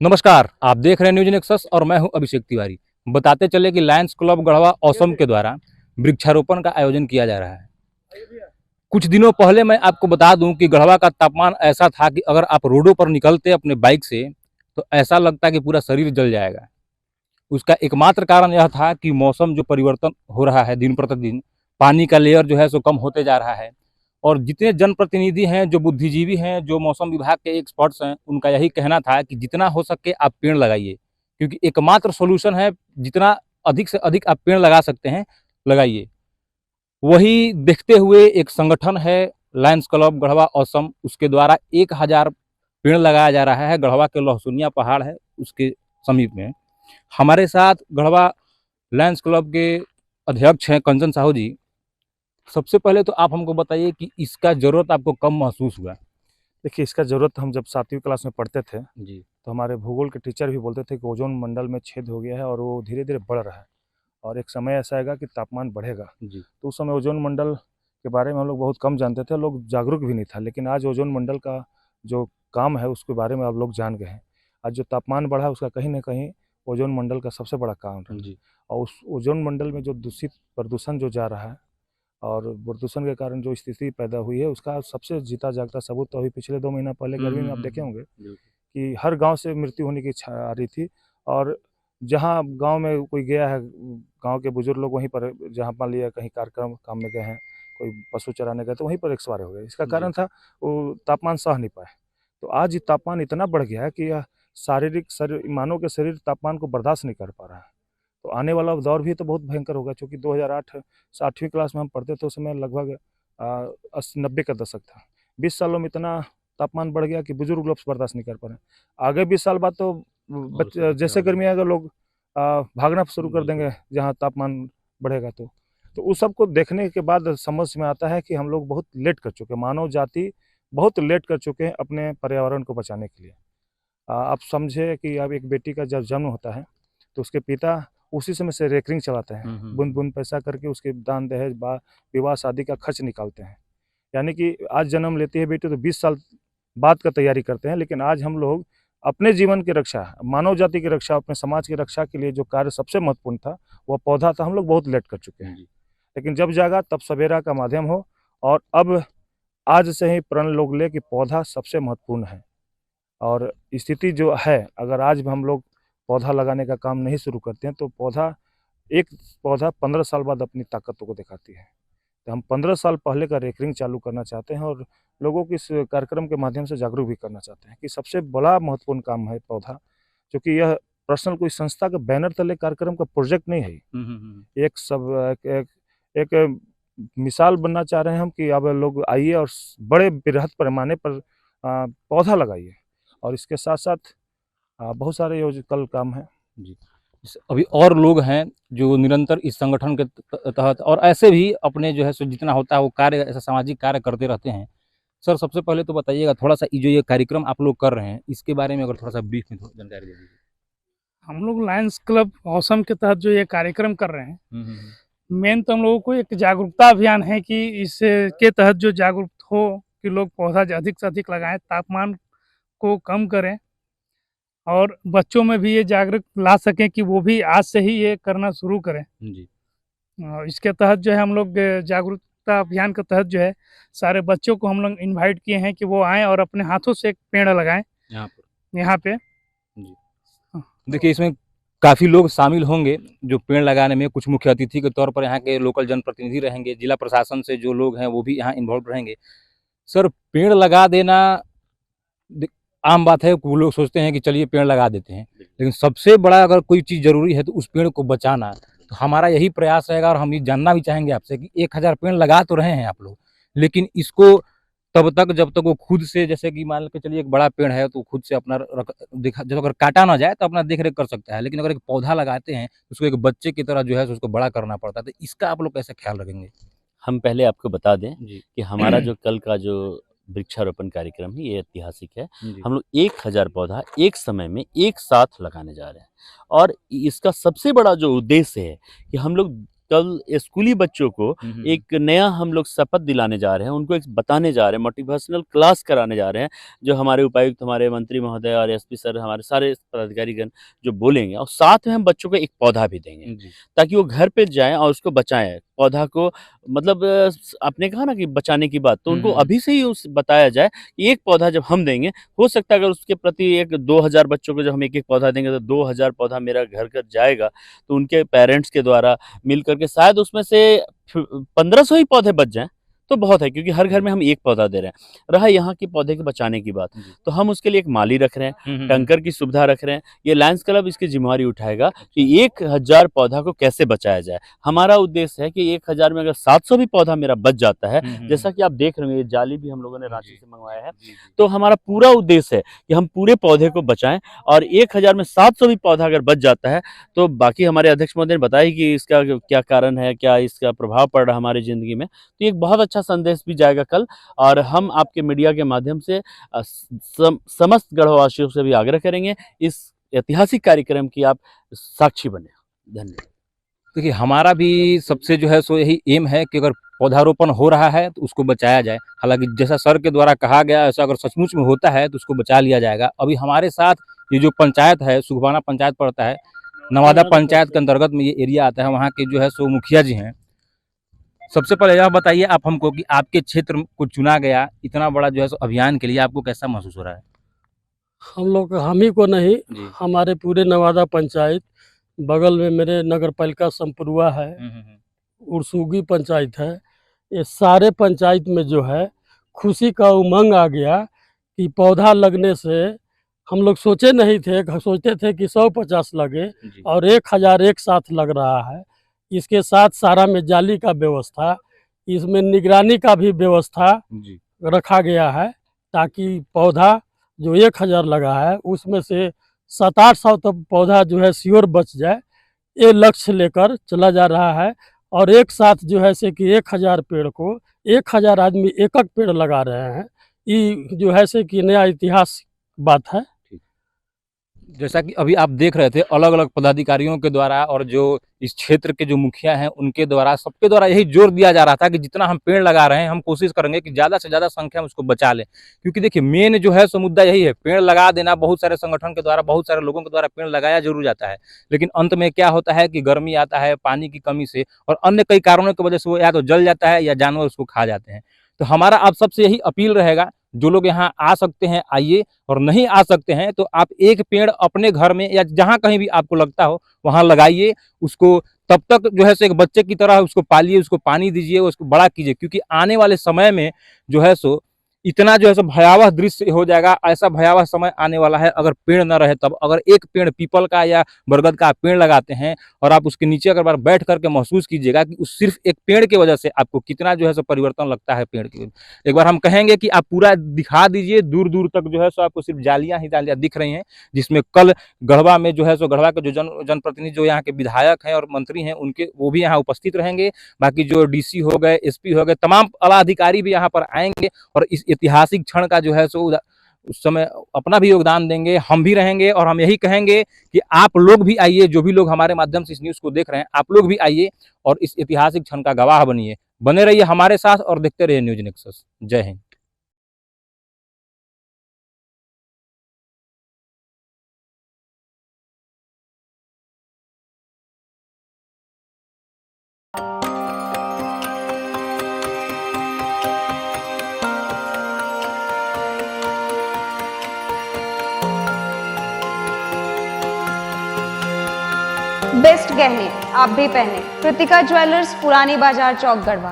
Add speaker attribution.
Speaker 1: नमस्कार, आप देख रहे हैं न्यूज नेक्सस और मैं हूं अभिषेक तिवारी। बताते चले कि लायंस क्लब गढ़वा असम के द्वारा वृक्षारोपण का आयोजन किया जा रहा है। कुछ दिनों पहले मैं आपको बता दूं कि गढ़वा का तापमान ऐसा था कि अगर आप रोडों पर निकलते अपने बाइक से तो ऐसा लगता कि पूरा शरीर जल जाएगा। उसका एकमात्र कारण यह था कि मौसम जो परिवर्तन हो रहा है दिन प्रतिदिन, पानी का लेयर जो है सो कम होते जा रहा है। और जितने जनप्रतिनिधि हैं, जो बुद्धिजीवी हैं, जो मौसम विभाग के एक्सपर्ट्स हैं, उनका यही कहना था कि जितना हो सके आप पेड़ लगाइए, क्योंकि एकमात्र सॉल्यूशन है जितना अधिक से अधिक आप पेड़ लगा सकते हैं लगाइए। वही देखते हुए एक संगठन है लायंस क्लब गढ़वा असम, उसके द्वारा 1000 पेड़ लगाया जा रहा है। गढ़वा के लहसुनिया पहाड़ है उसके समीप में। हमारे साथ गढ़वा लायंस क्लब के अध्यक्ष हैं कंचन साहू जी। सबसे पहले तो आप हमको बताइए कि इसका ज़रूरत आपको कब महसूस हुआ?
Speaker 2: देखिए, इसका ज़रूरत हम जब 7वीं क्लास में पढ़ते थे,
Speaker 1: जी।
Speaker 2: तो हमारे भूगोल के टीचर भी बोलते थे कि ओज़ोन मंडल में छेद हो गया है और वो धीरे-धीरे बढ़ रहा है और एक समय ऐसा आएगा कि तापमान बढ़ेगा।
Speaker 1: जी।
Speaker 2: तो उस समय ओज़ोन मंडल के बारे में हम लोग बहुत कम जानते थे, लोग जागरूक भी नहीं था। लेकिन आज ओज़ोन मंडल का जो काम है, उसके बारे में अब लोग जान गए हैं। आज जो तापमान बढ़ा है, उसका कहीं न कहीं ओज़ोन मंडल का सबसे बड़ा कारण है।
Speaker 1: जी।
Speaker 2: और उस ओज़ोन मंडल में जो दूषित प्रदूषण जो जा रहा है और प्रदूषण के कारण जो स्थिति पैदा हुई है, उसका सबसे जीता जागता सबूत तो अभी पिछले 2 महीना पहले गर्मी में आप देखे होंगे
Speaker 1: बिल्कुल।
Speaker 2: कि हर गाँव से मृत्यु होने की आ रही थी। और जहाँ गाँव में कोई गया है, गाँव के बुजुर्ग लोग वहीं पर, जहाँ मान लिया कहीं कार्यक्रम काम में गए हैं, कोई पशु चराने गए, तो वहीं पर एक्सपायर हो गए। इसका कारण
Speaker 1: जी।
Speaker 2: था वो तापमान सह नहीं पाए। तो आज ये तापमान इतना बढ़ गया है कि यह शारीरिक शरीर मानव के शरीर तापमान को बर्दाश्त नहीं कर पा रहा है। तो आने वाला दौर भी तो बहुत भयंकर होगा, क्योंकि 2008 से 8वीं क्लास में हम पढ़ते थे, उस समय लगभग 80-90 का दशक था। 20 सालों में इतना तापमान बढ़ गया कि बुजुर्ग लोग बर्दाश्त नहीं कर पा रहे हैं। आगे 20 साल बाद तो
Speaker 1: और उससे भी
Speaker 2: जैसे
Speaker 1: खराब
Speaker 2: गर्मी
Speaker 1: होगा।
Speaker 2: आएगा, लोग भागना शुरू कर
Speaker 1: बिल्कुल।
Speaker 2: देंगे जहाँ तापमान बढ़ेगा। तो उस सब को देखने के बाद समझ में आता है कि हम लोग बहुत लेट कर चुके हैं, मानव जाति बहुत लेट कर चुके हैं अपने पर्यावरण को बचाने के लिए। आप समझे कि अब एक बेटी का जब जन्म होता है, तो उसके पिता उसी समय से रेकरिंग चलाते हैं, बूँद-बूँद पैसा करके उसके दान दहेज विवाह शादी का खर्च निकालते हैं। यानी कि आज जन्म लेती है बेटी तो 20 साल बाद का तैयारी करते हैं, लेकिन आज हम लोग अपने जीवन की रक्षा, मानव जाति की रक्षा, अपने समाज की रक्षा के लिए जो कार्य सबसे महत्वपूर्ण था, वह पौधा था, हम लोग बहुत लेट कर चुके हैं।
Speaker 1: जी।
Speaker 2: लेकिन जब जागा तब सवेरा का माध्यम हो, और अब आज से ही प्रण लोग लें कि पौधा सबसे महत्वपूर्ण है। और स्थिति जो है, अगर आज भी हम लोग पौधा लगाने का काम नहीं शुरू करते हैं, तो एक पौधा 15 साल बाद अपनी ताकत को दिखाती है। तो हम 15 साल पहले का रेकरिंग चालू करना चाहते हैं और लोगों को इस कार्यक्रम के माध्यम से जागरूक भी करना चाहते हैं कि सबसे बड़ा महत्वपूर्ण काम है पौधा, क्योंकि यह पर्सनल कोई संस्था के बैनर तले कार्यक्रम का प्रोजेक्ट नहीं है। एक सब एक एक मिसाल बनना चाह रहे हैं हम कि अब लोग आइए और बड़े बृहद पैमाने पर पौधा लगाइए। और इसके साथ-साथ बहुत सारे कल काम हैं।
Speaker 1: जी। अभी और लोग हैं जो निरंतर इस संगठन के तहत और ऐसे भी अपने जो है सो जितना होता है वो कार्य, ऐसा सामाजिक कार्य करते रहते हैं। सर, सबसे पहले तो बताइएगा थोड़ा-सा ये जो ये कार्यक्रम आप लोग कर रहे हैं, इसके बारे में अगर थोड़ा-सा ब्रीफ में थोड़ा जानकारी दे दीजिए?
Speaker 3: हम लोग लायंस क्लब असम के तहत जो ये कार्यक्रम कर रहे हैं,
Speaker 1: हुँ, हुँ, हुँ।
Speaker 3: मेन तो हम लोगों को एक जागरूकता अभियान है कि इसके तहत जो जागरूक हो कि लोग पौधा अधिक से अधिक लगाएं, तापमान को कम करें और बच्चों में भी ये जागरूक ला सकें कि वो भी आज से ही ये करना शुरू करें।
Speaker 1: जी।
Speaker 3: इसके तहत जो है हम लोग जागरूकता अभियान के तहत जो है सारे बच्चों को हम लोग इनवाइट किए हैं कि वो आएँ और अपने हाथों से एक पेड़ लगाएं यहाँ पे।
Speaker 1: जी। देखिए, इसमें काफ़ी लोग शामिल होंगे जो पेड़ लगाने में। कुछ मुख्य अतिथि के तौर पर यहाँ के लोकल जनप्रतिनिधि रहेंगे, जिला प्रशासन से जो लोग हैं वो भी यहाँ इन्वॉल्व रहेंगे। सर, पेड़ लगा देना आम बात है, वो लोग सोचते हैं कि चलिए पेड़ लगा देते हैं, लेकिन सबसे बड़ा अगर कोई चीज़ ज़रूरी है तो उस पेड़ को बचाना। तो हमारा यही प्रयास रहेगा और हम ये जानना भी चाहेंगे आपसे कि 1000 पेड़ लगा तो रहे हैं आप लोग, लेकिन इसको तब तक जब तक वो खुद से, जैसे कि मान के चलिए एक बड़ा पेड़ है तो खुद से अपना जब अगर काटा ना जाए तो अपना देख रेख कर सकता है, लेकिन अगर एक पौधा लगाते हैं उसको एक बच्चे की तरह जो है उसको बड़ा करना पड़ता है। तो इसका आप लोग कैसे ख्याल रखेंगे?
Speaker 4: हम पहले आपको बता दें
Speaker 1: जी।
Speaker 4: कि हमारा जो कल का जो वृक्षारोपण कार्यक्रम है ये ऐतिहासिक है। हम लोग 1000 पौधा एक समय में एक साथ लगाने जा रहे हैं और इसका सबसे बड़ा जो उद्देश्य है कि हम लोग कल स्कूली बच्चों को एक नया हम लोग शपथ दिलाने जा रहे हैं, उनको एक बताने जा रहे हैं, मोटिवेशनल क्लास कराने जा रहे हैं, जो हमारे उपायुक्त, हमारे मंत्री महोदय और एसपी सर, हमारे सारे पदाधिकारीगण जो बोलेंगे, और साथ में हम बच्चों को एक पौधा भी देंगे ताकि वो घर पे जाएं और उसको बचाएं। पौधा को मतलब आपने कहा ना कि बचाने की बात, तो उनको अभी से ही उस बताया जाए कि एक पौधा जब हम देंगे, हो सकता है अगर उसके प्रति एक 2000 बच्चों को जब हम एक-एक पौधा देंगे तो 2000 पौधा मेरा घर-घर जाएगा, तो उनके पेरेंट्स के द्वारा मिल करके शायद उसमें से 1500 ही पौधे बच जाएँ, तो बहुत है, क्योंकि हर घर में हम एक पौधा दे रहे हैं। रहा यहाँ के पौधे के बचाने की बात, तो हम उसके लिए एक माली रख रहे हैं, टैंकर की सुविधा रख रहे हैं। ये लायंस क्लब इसकी ज़िम्मेवारी उठाएगा कि 1000 पौधा को कैसे बचाया जाए। हमारा उद्देश्य है कि 1000 में अगर 700 भी पौधा मेरा बच जाता है, जैसा कि आप देख रहे होंगे, ये जाली भी हम लोगों ने रांची से मंगवाया है, तो हमारा पूरा उद्देश्य है कि हम पूरे पौधे को बचाएँ, और 1000 में 700 भी पौधा अगर बच जाता है, तो बाकी हमारे अध्यक्ष महोदय ने बताया कि इसका क्या कारण है, क्या इसका प्रभाव पड़ रहा है हमारी ज़िंदगी में। तो एक बहुत अच्छा संदेश भी जाएगा कल, और हम आपके मीडिया के माध्यम से समस्त गढ़वासियों से भी आग्रह करेंगे, इस ऐतिहासिक कार्यक्रम की आप साक्षी बने। धन्यवाद।
Speaker 1: देखिए, हमारा भी सबसे जो है सो यही एम है कि अगर पौधारोपण हो रहा है तो उसको बचाया जाए। हालाँकि जैसा सर के द्वारा कहा गया, ऐसा अगर सचमुच में होता है तो उसको बचा लिया जाएगा। अभी हमारे साथ ये जो पंचायत है, सुखबाना पंचायत पड़ता है, नवादा पंचायत के अंतर्गत में ये एरिया आता है, वहाँ के जो है सो मुखिया जी हैं। सबसे पहले यह बताइए आप हमको कि आपके क्षेत्र को चुना गया इतना बड़ा जो है सो अभियान के लिए, आपको कैसा महसूस हो रहा है?
Speaker 5: हम ही को नहीं, हमारे पूरे नवादा पंचायत, बगल में मेरे नगर पालिका संपरुआ है, उरसूगी पंचायत है, ये सारे पंचायत में जो है खुशी का उमंग आ गया कि पौधा लगने से हम लोग सोचे नहीं थे, सोचते थे कि 150 लगे, और 1000 एक साथ लग रहा है। इसके साथ सारा में जाली का व्यवस्था, इसमें निगरानी का भी व्यवस्था रखा गया है, ताकि पौधा जो 1000 लगा है उसमें से 700-800 तक पौधा जो है श्योर बच जाए, ये लक्ष्य लेकर चला जा रहा है। और एक साथ जो है से कि 1000 पेड़ को 1000 आदमी एक-एक पेड़ लगा रहे हैं, ये जो है से कि नया इतिहास बात है।
Speaker 1: जैसा कि अभी आप देख रहे थे, अलग-अलग पदाधिकारियों के द्वारा और जो इस क्षेत्र के जो मुखिया हैं उनके द्वारा, सबके द्वारा यही जोर दिया जा रहा था कि जितना हम पेड़ लगा रहे हैं, हम कोशिश करेंगे कि ज़्यादा से ज़्यादा संख्या में उसको बचा लें। क्योंकि देखिए, मेन जो है सो मुद्दा यही है, पेड़ लगा देना। बहुत सारे संगठन के द्वारा, बहुत सारे लोगों के द्वारा पेड़ लगाया ज़रूर जाता है, लेकिन अंत में क्या होता है कि गर्मी आता है, पानी की कमी से और अन्य कई कारणों की वजह से वो या तो जल जाता है या जानवर उसको खा जाते हैं। तो हमारा आप सबसे यही अपील रहेगा, जो लोग यहाँ आ सकते हैं आइए, और नहीं आ सकते हैं तो आप एक पेड़ अपने घर में या जहाँ कहीं भी आपको लगता हो वहाँ लगाइए। उसको तब तक जो है सो एक बच्चे की तरह उसको पालिए, उसको पानी दीजिए, उसको बड़ा कीजिए, क्योंकि आने वाले समय में जो है सो इतना जो है सो भयावह दृश्य हो जाएगा। ऐसा भयावह समय आने वाला है अगर पेड़ न रहे तब। अगर एक पेड़ पीपल का या बरगद का आप पेड़ लगाते हैं और आप उसके नीचे अगर बार बैठ करके महसूस कीजिएगा कि उस सिर्फ एक पेड़ की वजह से आपको कितना जो है सो परिवर्तन लगता है पेड़ की। एक बार हम कहेंगे कि आप पूरा दिखा दीजिए, दूर दूर तक जो है सो आपको सिर्फ जालियां ही जालियां दिख रही हैं, जिसमें कल गढ़वा में जो है सो गढ़वा के जो जनप्रतिनिधि जो यहाँ के विधायक हैं और मंत्री हैं, उनके वो भी यहाँ उपस्थित रहेंगे। बाकी जो डीसी हो गए, एसपी हो गए, तमाम आला अधिकारी भी यहाँ पर आएंगे और इस ऐतिहासिक क्षण का जो है सो उस समय अपना भी योगदान देंगे। हम भी रहेंगे और हम यही कहेंगे कि आप लोग भी आइए, जो भी लोग हमारे माध्यम से इस न्यूज़ को देख रहे हैं, आप लोग भी आइए और इस ऐतिहासिक क्षण का गवाह बनिए। बने रहिए हमारे साथ और देखते रहिए न्यूज़ नेक्सस। जय हिंद।
Speaker 6: बेस्ट गहने आप भी पहने। कृतिका ज्वेलर्स, पुरानी बाजार चौक, गढ़वा।